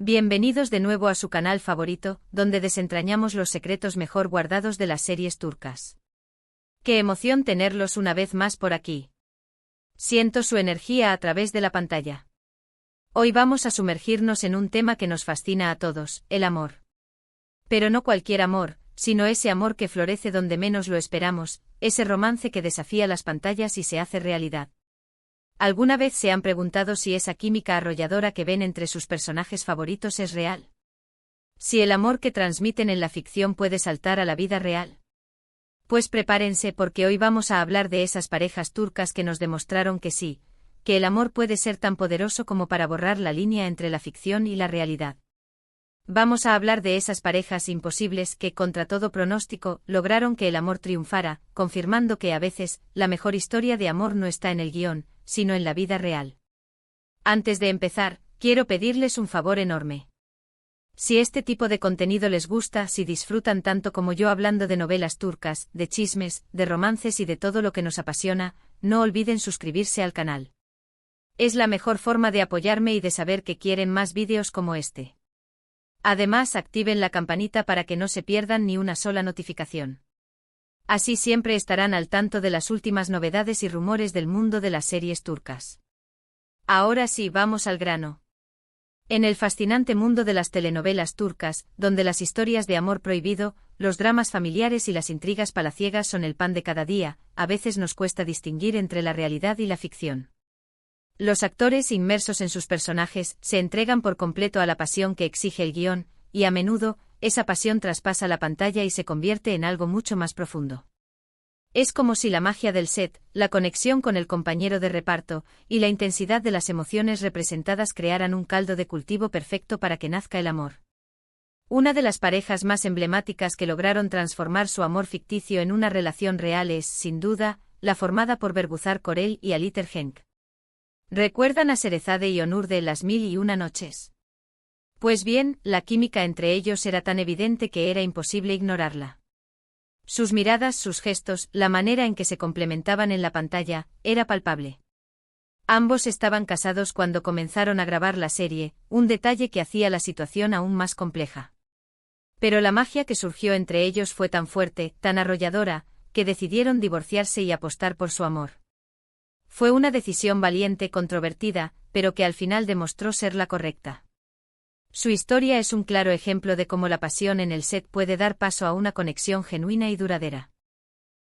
Bienvenidos de nuevo a su canal favorito, donde desentrañamos los secretos mejor guardados de las series turcas. ¡Qué emoción tenerlos una vez más por aquí! Siento su energía a través de la pantalla. Hoy vamos a sumergirnos en un tema que nos fascina a todos, el amor. Pero no cualquier amor, sino ese amor que florece donde menos lo esperamos, ese romance que desafía las pantallas y se hace realidad. ¿Alguna vez se han preguntado si esa química arrolladora que ven entre sus personajes favoritos es real? Si el amor que transmiten en la ficción puede saltar a la vida real. Pues prepárense porque hoy vamos a hablar de esas parejas turcas que nos demostraron que sí, que el amor puede ser tan poderoso como para borrar la línea entre la ficción y la realidad. Vamos a hablar de esas parejas imposibles que, contra todo pronóstico, lograron que el amor triunfara, confirmando que a veces, la mejor historia de amor no está en el guión, sino en la vida real. Antes de empezar, quiero pedirles un favor enorme. Si este tipo de contenido les gusta, si disfrutan tanto como yo hablando de novelas turcas, de chismes, de romances y de todo lo que nos apasiona, no olviden suscribirse al canal. Es la mejor forma de apoyarme y de saber que quieren más vídeos como este. Además, activen la campanita para que no se pierdan ni una sola notificación. Así siempre estarán al tanto de las últimas novedades y rumores del mundo de las series turcas. Ahora sí, vamos al grano. En el fascinante mundo de las telenovelas turcas, donde las historias de amor prohibido, los dramas familiares y las intrigas palaciegas son el pan de cada día, a veces nos cuesta distinguir entre la realidad y la ficción. Los actores, inmersos en sus personajes, se entregan por completo a la pasión que exige el guión, y a menudo, esa pasión traspasa la pantalla y se convierte en algo mucho más profundo. Es como si la magia del set, la conexión con el compañero de reparto, y la intensidad de las emociones representadas crearan un caldo de cultivo perfecto para que nazca el amor. Una de las parejas más emblemáticas que lograron transformar su amor ficticio en una relación real es, sin duda, la formada por Bergüzar Korel y Ali Tergenk. ¿Recuerdan a Şehrazade y Onur de Las Mil y Una Noches? Pues bien, la química entre ellos era tan evidente que era imposible ignorarla. Sus miradas, sus gestos, la manera en que se complementaban en la pantalla, era palpable. Ambos estaban casados cuando comenzaron a grabar la serie, un detalle que hacía la situación aún más compleja. Pero la magia que surgió entre ellos fue tan fuerte, tan arrolladora, que decidieron divorciarse y apostar por su amor. Fue una decisión valiente, controvertida, pero que al final demostró ser la correcta. Su historia es un claro ejemplo de cómo la pasión en el set puede dar paso a una conexión genuina y duradera.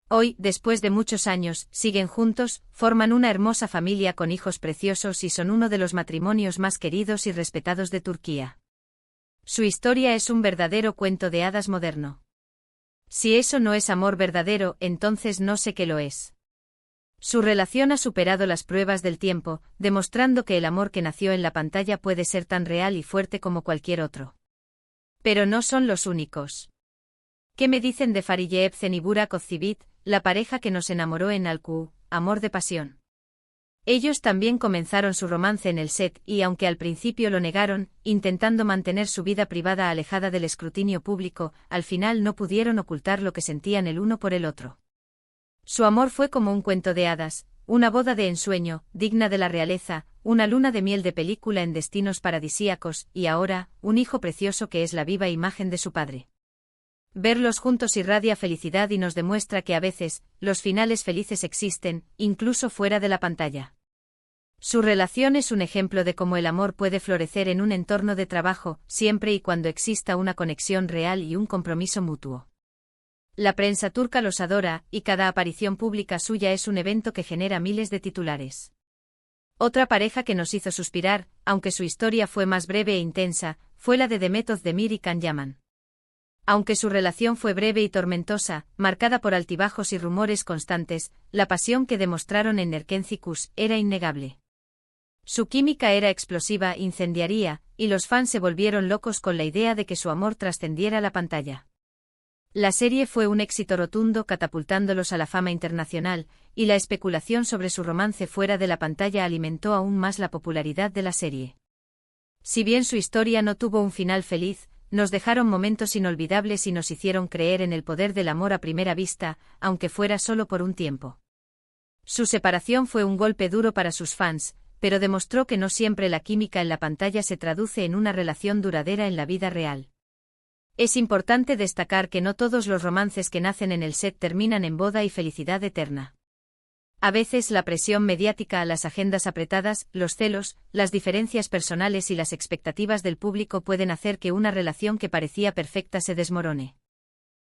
Hoy, después de muchos años, siguen juntos, forman una hermosa familia con hijos preciosos y son uno de los matrimonios más queridos y respetados de Turquía. Su historia es un verdadero cuento de hadas moderno. Si eso no es amor verdadero, entonces no sé qué lo es. Su relación ha superado las pruebas del tiempo, demostrando que el amor que nació en la pantalla puede ser tan real y fuerte como cualquier otro. Pero no son los únicos. ¿Qué me dicen de Fariye Evcen y Burak Özçivit, la pareja que nos enamoró en Alku, Amor de Pasión? Ellos también comenzaron su romance en el set y, aunque al principio lo negaron, intentando mantener su vida privada alejada del escrutinio público, al final no pudieron ocultar lo que sentían el uno por el otro. Su amor fue como un cuento de hadas, una boda de ensueño, digna de la realeza, una luna de miel de película en destinos paradisíacos, y ahora, un hijo precioso que es la viva imagen de su padre. Verlos juntos irradia felicidad y nos demuestra que a veces, los finales felices existen, incluso fuera de la pantalla. Su relación es un ejemplo de cómo el amor puede florecer en un entorno de trabajo, siempre y cuando exista una conexión real y un compromiso mutuo. La prensa turca los adora, y cada aparición pública suya es un evento que genera miles de titulares. Otra pareja que nos hizo suspirar, aunque su historia fue más breve e intensa, fue la de Demet Özdemir y Can Yaman. Aunque su relación fue breve y tormentosa, marcada por altibajos y rumores constantes, la pasión que demostraron en Erkenci era innegable. Su química era explosiva, incendiaria, y los fans se volvieron locos con la idea de que su amor trascendiera la pantalla. La serie fue un éxito rotundo, catapultándolos a la fama internacional, y la especulación sobre su romance fuera de la pantalla alimentó aún más la popularidad de la serie. Si bien su historia no tuvo un final feliz, nos dejaron momentos inolvidables y nos hicieron creer en el poder del amor a primera vista, aunque fuera solo por un tiempo. Su separación fue un golpe duro para sus fans, pero demostró que no siempre la química en la pantalla se traduce en una relación duradera en la vida real. Es importante destacar que no todos los romances que nacen en el set terminan en boda y felicidad eterna. A veces la presión mediática, las agendas apretadas, los celos, las diferencias personales y las expectativas del público pueden hacer que una relación que parecía perfecta se desmorone.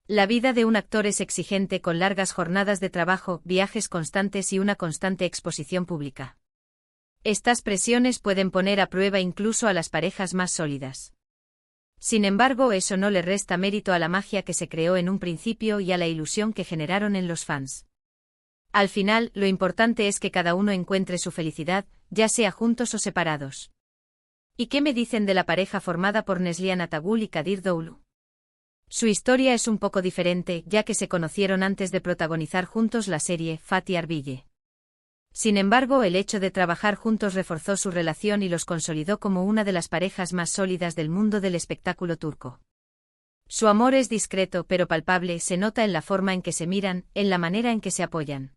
La vida de un actor es exigente, con largas jornadas de trabajo, viajes constantes y una constante exposición pública. Estas presiones pueden poner a prueba incluso a las parejas más sólidas. Sin embargo, eso no le resta mérito a la magia que se creó en un principio y a la ilusión que generaron en los fans. Al final, lo importante es que cada uno encuentre su felicidad, ya sea juntos o separados. ¿Y qué me dicen de la pareja formada por Neslihan Atagul y Kadir Doğulu? Su historia es un poco diferente, ya que se conocieron antes de protagonizar juntos la serie Fatih Arville. Sin embargo, el hecho de trabajar juntos reforzó su relación y los consolidó como una de las parejas más sólidas del mundo del espectáculo turco. Su amor es discreto pero palpable, se nota en la forma en que se miran, en la manera en que se apoyan.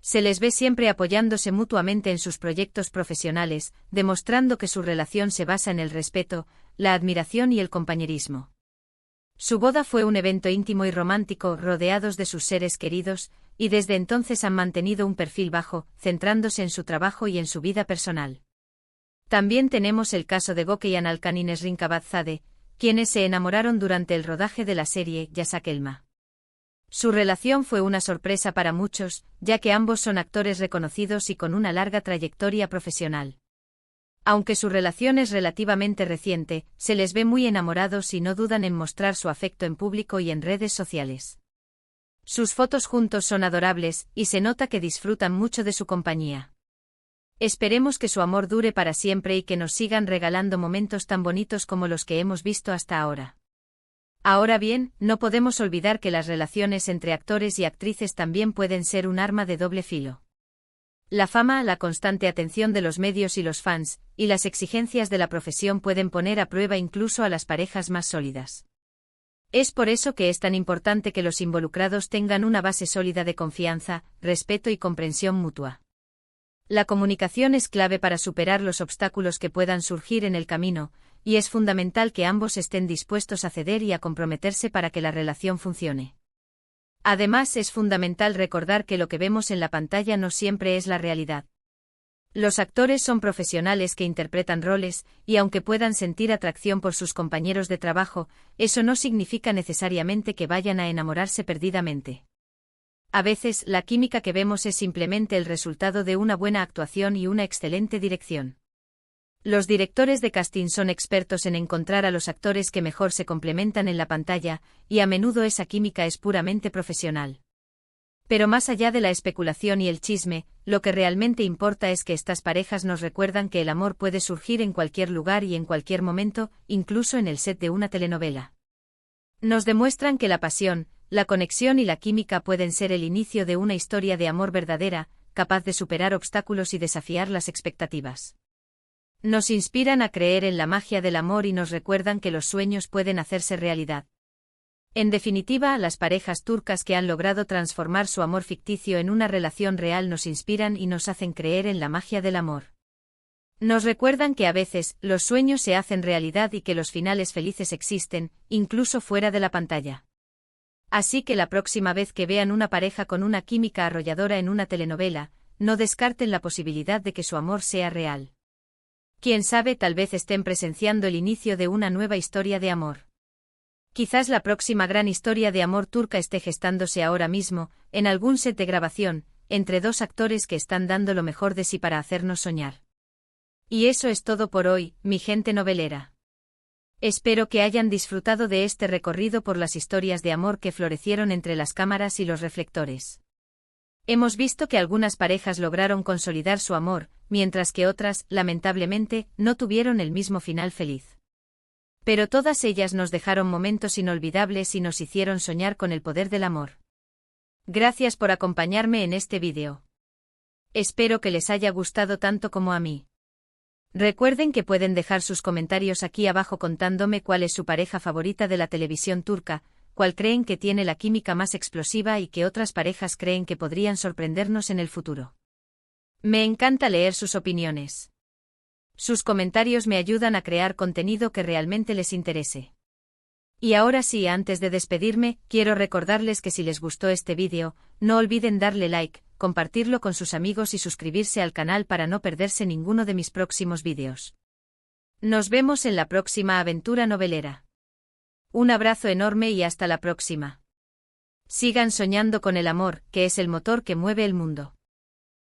Se les ve siempre apoyándose mutuamente en sus proyectos profesionales, demostrando que su relación se basa en el respeto, la admiración y el compañerismo. Su boda fue un evento íntimo y romántico, rodeados de sus seres queridos, y desde entonces han mantenido un perfil bajo, centrándose en su trabajo y en su vida personal. También tenemos el caso de Gökhan Alkan y Nesrin Kabatzade, quienes se enamoraron durante el rodaje de la serie Yasak Elma. Su relación fue una sorpresa para muchos, ya que ambos son actores reconocidos y con una larga trayectoria profesional. Aunque su relación es relativamente reciente, se les ve muy enamorados y no dudan en mostrar su afecto en público y en redes sociales. Sus fotos juntos son adorables, y se nota que disfrutan mucho de su compañía. Esperemos que su amor dure para siempre y que nos sigan regalando momentos tan bonitos como los que hemos visto hasta ahora. Ahora bien, no podemos olvidar que las relaciones entre actores y actrices también pueden ser un arma de doble filo. La fama, la constante atención de los medios y los fans, y las exigencias de la profesión pueden poner a prueba incluso a las parejas más sólidas. Es por eso que es tan importante que los involucrados tengan una base sólida de confianza, respeto y comprensión mutua. La comunicación es clave para superar los obstáculos que puedan surgir en el camino, y es fundamental que ambos estén dispuestos a ceder y a comprometerse para que la relación funcione. Además, es fundamental recordar que lo que vemos en la pantalla no siempre es la realidad. Los actores son profesionales que interpretan roles, y aunque puedan sentir atracción por sus compañeros de trabajo, eso no significa necesariamente que vayan a enamorarse perdidamente. A veces, la química que vemos es simplemente el resultado de una buena actuación y una excelente dirección. Los directores de casting son expertos en encontrar a los actores que mejor se complementan en la pantalla, y a menudo esa química es puramente profesional. Pero más allá de la especulación y el chisme, lo que realmente importa es que estas parejas nos recuerdan que el amor puede surgir en cualquier lugar y en cualquier momento, incluso en el set de una telenovela. Nos demuestran que la pasión, la conexión y la química pueden ser el inicio de una historia de amor verdadera, capaz de superar obstáculos y desafiar las expectativas. Nos inspiran a creer en la magia del amor y nos recuerdan que los sueños pueden hacerse realidad. En definitiva, las parejas turcas que han logrado transformar su amor ficticio en una relación real nos inspiran y nos hacen creer en la magia del amor. Nos recuerdan que a veces, los sueños se hacen realidad y que los finales felices existen, incluso fuera de la pantalla. Así que la próxima vez que vean una pareja con una química arrolladora en una telenovela, no descarten la posibilidad de que su amor sea real. Quién sabe, tal vez estén presenciando el inicio de una nueva historia de amor. Quizás la próxima gran historia de amor turca esté gestándose ahora mismo, en algún set de grabación, entre dos actores que están dando lo mejor de sí para hacernos soñar. Y eso es todo por hoy, mi gente novelera. Espero que hayan disfrutado de este recorrido por las historias de amor que florecieron entre las cámaras y los reflectores. Hemos visto que algunas parejas lograron consolidar su amor, mientras que otras, lamentablemente, no tuvieron el mismo final feliz. Pero todas ellas nos dejaron momentos inolvidables y nos hicieron soñar con el poder del amor. Gracias por acompañarme en este vídeo. Espero que les haya gustado tanto como a mí. Recuerden que pueden dejar sus comentarios aquí abajo contándome cuál es su pareja favorita de la televisión turca, cuál creen que tiene la química más explosiva y qué otras parejas creen que podrían sorprendernos en el futuro. Me encanta leer sus opiniones. Sus comentarios me ayudan a crear contenido que realmente les interese. Y ahora sí, antes de despedirme, quiero recordarles que si les gustó este vídeo, no olviden darle like, compartirlo con sus amigos y suscribirse al canal para no perderse ninguno de mis próximos vídeos. Nos vemos en la próxima aventura novelera. Un abrazo enorme y hasta la próxima. Sigan soñando con el amor, que es el motor que mueve el mundo.